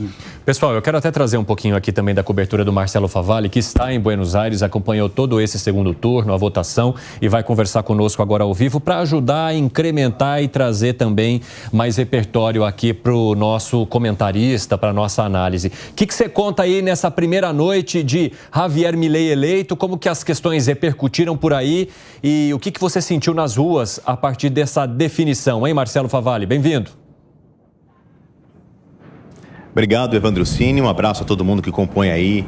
sim. Pessoal, eu quero até trazer um pouquinho aqui também da cobertura do Marcelo Favalli, que está em Buenos Aires, acompanhou todo esse segundo turno, a votação, e vai conversar conosco agora ao vivo para ajudar a incrementar e trazer também mais repertório aqui para o nosso comentarista, para a nossa análise. O que você conta aí nessa primeira noite de Javier Milei eleito? Como que as questões repercutiram por aí e o que você sentiu nas ruas a partir dessa definição, hein, Marcelo Favalli? Bem-vindo. Obrigado, Evandro Cini. Um abraço a todo mundo que compõe aí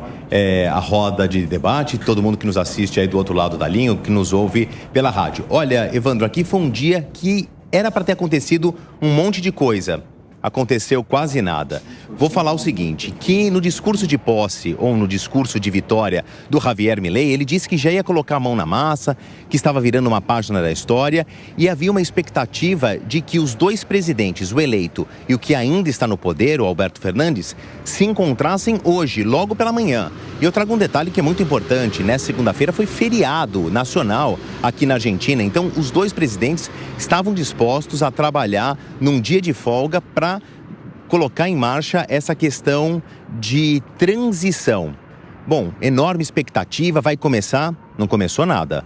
a roda de debate, todo mundo que nos assiste aí do outro lado da linha, que nos ouve pela rádio. Olha, Evandro, aqui foi um dia que era para ter acontecido um monte de coisa. Aconteceu quase nada. Vou falar o seguinte, que no discurso de posse ou no discurso de vitória do Javier Milei, ele disse que já ia colocar a mão na massa, que estava virando uma página da história e havia uma expectativa de que os dois presidentes, o eleito e o que ainda está no poder, o Alberto Fernandes, se encontrassem hoje, logo pela manhã. E eu trago um detalhe que é muito importante, nessa segunda-feira foi feriado nacional aqui na Argentina, então os dois presidentes estavam dispostos a trabalhar num dia de folga para colocar em marcha essa questão de transição. Bom, enorme expectativa, vai começar? Não começou nada.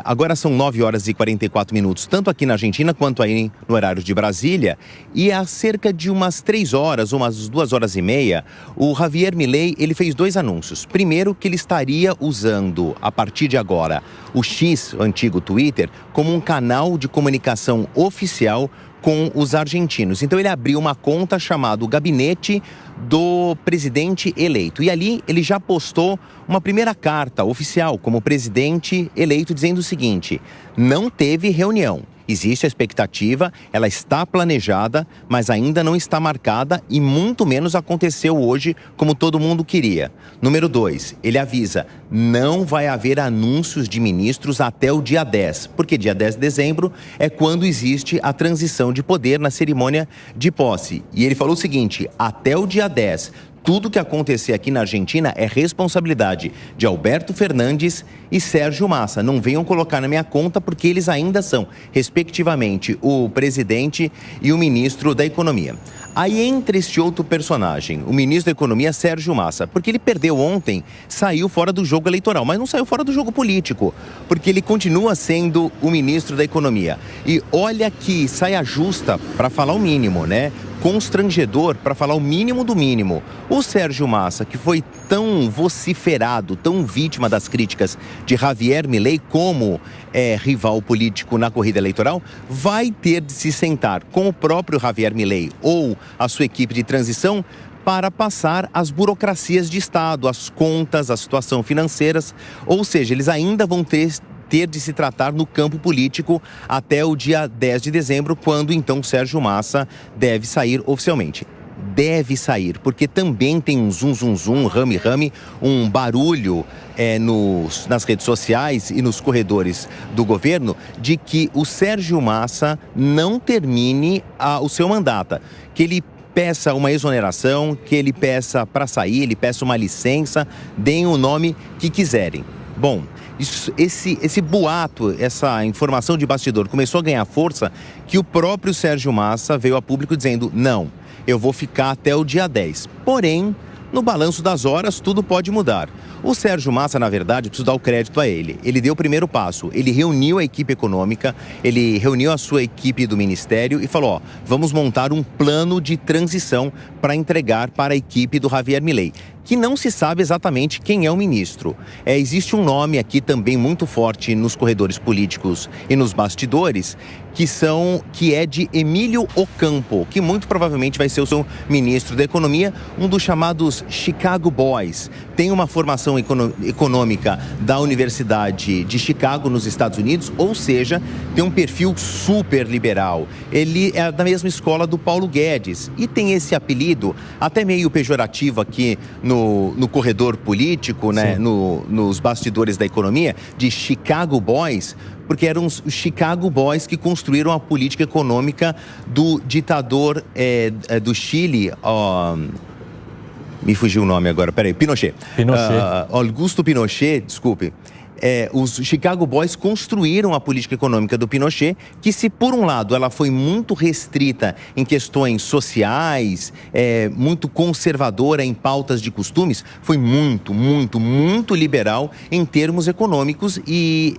Agora são 9 horas e 44 minutos, tanto aqui na Argentina quanto aí no horário de Brasília. E há cerca de umas 3 horas, umas 2 horas e meia, o Javier Milei, ele fez 2 anúncios. Primeiro, que ele estaria usando, a partir de agora, o X, o antigo Twitter, como um canal de comunicação oficial com os argentinos. Então ele abriu uma conta chamada Gabinete do Presidente Eleito. E ali ele já postou uma primeira carta oficial como presidente eleito dizendo o seguinte: não teve reunião. Existe a expectativa, ela está planejada, mas ainda não está marcada e muito menos aconteceu hoje como todo mundo queria. Número 2, ele avisa, não vai haver anúncios de ministros até o dia 10, porque dia 10 de dezembro é quando existe a transição de poder na cerimônia de posse. E ele falou o seguinte, até o dia 10, tudo que acontecer aqui na Argentina é responsabilidade de Alberto Fernandes e Sérgio Massa. Não venham colocar na minha conta porque eles ainda são, respectivamente, o presidente e o ministro da Economia. Aí entra este outro personagem, o ministro da Economia, Sérgio Massa, porque ele perdeu ontem, saiu fora do jogo eleitoral, mas não saiu fora do jogo político, porque ele continua sendo o ministro da Economia. E olha que saia justa, para falar o mínimo, né? Constrangedor, para falar o mínimo do mínimo. O Sérgio Massa, que foi tão vociferado, tão vítima das críticas de Javier Milei como rival político na corrida eleitoral, vai ter de se sentar com o próprio Javier Milei ou a sua equipe de transição para passar as burocracias de Estado, as contas, a situação financeiras, ou seja, eles ainda vão ter de se tratar no campo político até o dia 10 de dezembro, quando então Sérgio Massa deve sair oficialmente. Deve sair, porque também tem um zum, rame, um barulho nas redes sociais e nos corredores do governo de que o Sérgio Massa não termine o seu mandato, que ele peça uma exoneração, que ele peça para sair, ele peça uma licença, deem o nome que quiserem. Bom, esse boato, essa informação de bastidor começou a ganhar força que o próprio Sérgio Massa veio a público dizendo, não, eu vou ficar até o dia 10. Porém, no balanço das horas, tudo pode mudar. O Sérgio Massa, na verdade, preciso dar o crédito a ele. Ele deu o primeiro passo, ele reuniu a equipe econômica, ele reuniu a sua equipe do ministério e falou, vamos montar um plano de transição para entregar para a equipe do Javier Milei, que não se sabe exatamente quem é o ministro. Existe um nome aqui também muito forte nos corredores políticos e nos bastidores, que é de Emílio Ocampo, que muito provavelmente vai ser o seu ministro da Economia, um dos chamados Chicago Boys. Tem uma formação econômica da Universidade de Chicago, nos Estados Unidos, ou seja, tem um perfil super liberal. Ele é da mesma escola do Paulo Guedes e tem esse apelido, até meio pejorativo aqui no corredor político, né, nos bastidores da economia, de Chicago Boys, porque eram os Chicago Boys que construíram a política econômica do ditador do Chile, me fugiu o nome agora, Pinochet. Pinochet. Augusto Pinochet, desculpe. os Chicago Boys construíram a política econômica do Pinochet, que se por um lado ela foi muito restrita em questões sociais, muito conservadora em pautas de costumes, foi muito, muito, muito liberal em termos econômicos e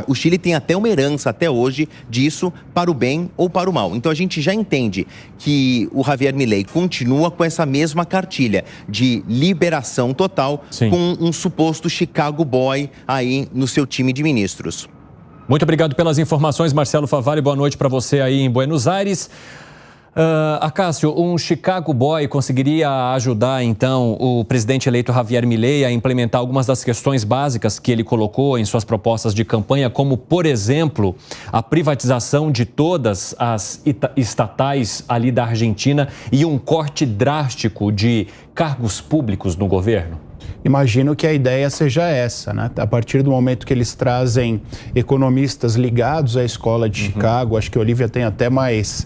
o Chile tem até uma herança até hoje disso, para o bem ou para o mal. Então a gente já entende que o Javier Milei continua com essa mesma cartilha de liberação total, sim, com um suposto Chicago Boy aí no seu time de ministros. Muito obrigado pelas informações, Marcelo Favalli. Boa noite para você aí em Buenos Aires. Acácio, um Chicago Boy conseguiria ajudar, então, o presidente eleito Javier Milei a implementar algumas das questões básicas que ele colocou em suas propostas de campanha, como, por exemplo, a privatização de todas as estatais ali da Argentina e um corte drástico de cargos públicos no governo? Imagino que a ideia seja essa, né? A partir do momento que eles trazem economistas ligados à escola de Chicago, acho que a Olivia tem até mais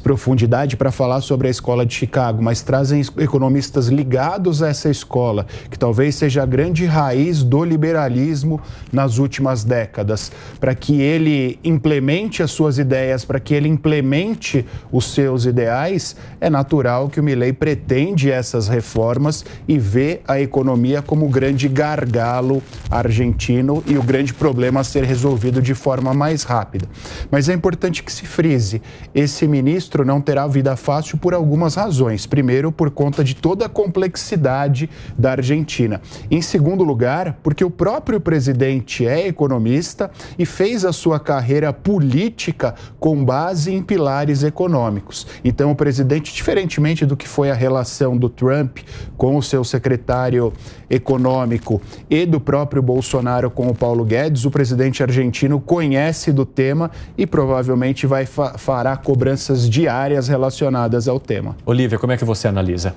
profundidade para falar sobre a escola de Chicago, mas trazem economistas ligados a essa escola, que talvez seja a grande raiz do liberalismo nas últimas décadas, para que ele implemente as suas ideias, para que ele implemente os seus ideais, é natural que o Milei pretende essas reformas e vê a economia como o grande gargalo argentino e o grande problema a ser resolvido de forma mais rápida. Mas é importante que se frise, esse ministro não terá vida fácil por algumas razões. Primeiro, por conta de toda a complexidade da Argentina. Em segundo lugar, porque o próprio presidente é economista e fez a sua carreira política com base em pilares econômicos. Então, o presidente, diferentemente do que foi a relação do Trump com o seu secretário econômico e do próprio Bolsonaro com o Paulo Guedes, o presidente argentino conhece do tema e provavelmente fará cobranças diárias relacionadas ao tema. Olivia, como é que você analisa?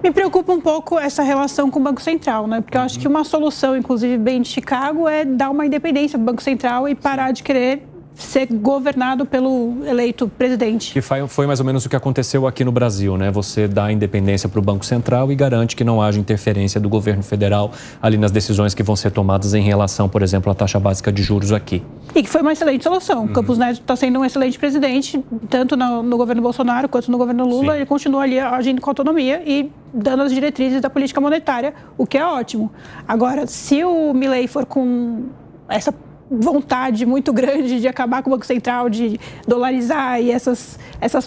Me preocupa um pouco essa relação com o Banco Central, né? Porque eu acho que uma solução, inclusive bem de Chicago, é dar uma independência para o Banco Central e parar de querer ser governado pelo eleito presidente. Que foi mais ou menos o que aconteceu aqui no Brasil, né? Você dá independência para o Banco Central e garante que não haja interferência do governo federal ali nas decisões que vão ser tomadas em relação, por exemplo, à taxa básica de juros aqui. E que foi uma excelente solução. Campos Neto está sendo um excelente presidente, tanto no governo Bolsonaro quanto no governo Lula. Sim. Ele continua ali agindo com autonomia e dando as diretrizes da política monetária, o que é ótimo. Agora, se o Milei for com essa vontade muito grande de acabar com o Banco Central, de dolarizar e essas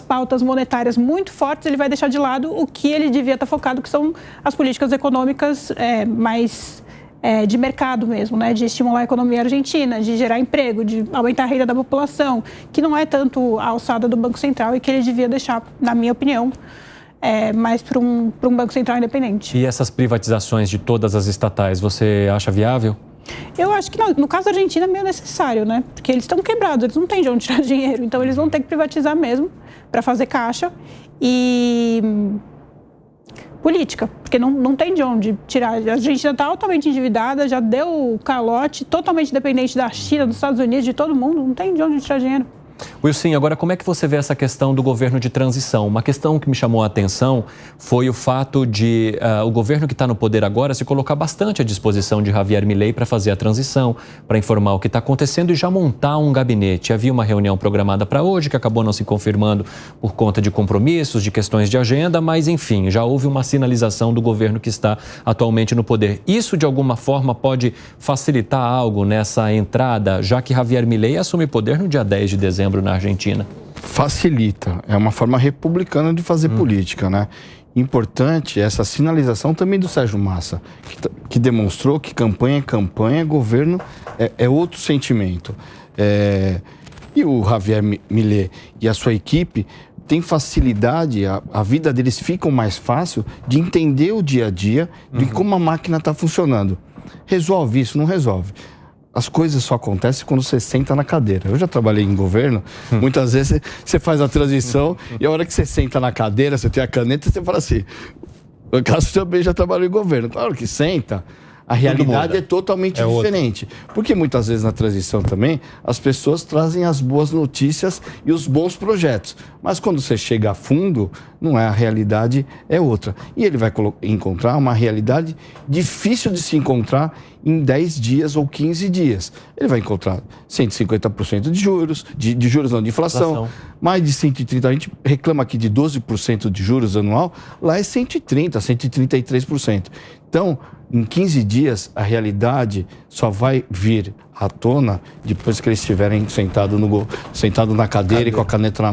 pautas monetárias muito fortes, ele vai deixar de lado o que ele devia estar focado, que são as políticas econômicas mais de mercado mesmo, né? De estimular a economia argentina, de gerar emprego, de aumentar a renda da população, que não é tanto a alçada do Banco Central e que ele devia deixar, na minha opinião, mais para um Banco Central independente. E essas privatizações de todas as estatais, você acha viável? Eu acho que não. No caso da Argentina é meio necessário, né? Porque eles estão quebrados, eles não têm de onde tirar dinheiro. Então, eles vão ter que privatizar mesmo para fazer caixa e política, porque não tem de onde tirar. A Argentina está altamente endividada, já deu calote, totalmente dependente da China, dos Estados Unidos, de todo mundo. Não tem de onde tirar dinheiro. Wilson, agora como é que você vê essa questão do governo de transição? Uma questão que me chamou a atenção foi o fato de o governo que está no poder agora se colocar bastante à disposição de Javier Milei para fazer a transição, para informar o que está acontecendo e já montar um gabinete. Havia uma reunião programada para hoje que acabou não se confirmando por conta de compromissos, de questões de agenda, mas enfim, já houve uma sinalização do governo que está atualmente no poder. Isso de alguma forma pode facilitar algo nessa entrada, já que Javier Milei assume poder no dia 10 de dezembro na Argentina? Facilita, é uma forma republicana de fazer política, né? Importante essa sinalização também do Sérgio Massa, que demonstrou que campanha é campanha, governo é outro sentimento. E o Javier Milei e a sua equipe têm facilidade, a vida deles fica mais fácil de entender o dia a dia, de como a máquina está funcionando. Resolve isso? Não resolve. As coisas só acontecem quando você senta na cadeira. Eu já trabalhei em governo, muitas vezes você faz a transição e a hora que você senta na cadeira, você tem a caneta, você fala assim, o Cássio também já trabalhou em governo. Claro que senta, a realidade é totalmente diferente. Porque muitas vezes na transição também, as pessoas trazem as boas notícias e os bons projetos. Mas quando você chega a fundo, não é a realidade, é outra. E ele vai encontrar uma realidade difícil de se encontrar em 10 dias ou 15 dias. Ele vai encontrar 150% de juros, de juros não, de inflação, mais de 130%. A gente reclama aqui de 12% de juros anual, lá é 130%, 133%. Então, em 15 dias, a realidade só vai vir à tona depois que eles estiverem sentado na cadeira e com a caneta na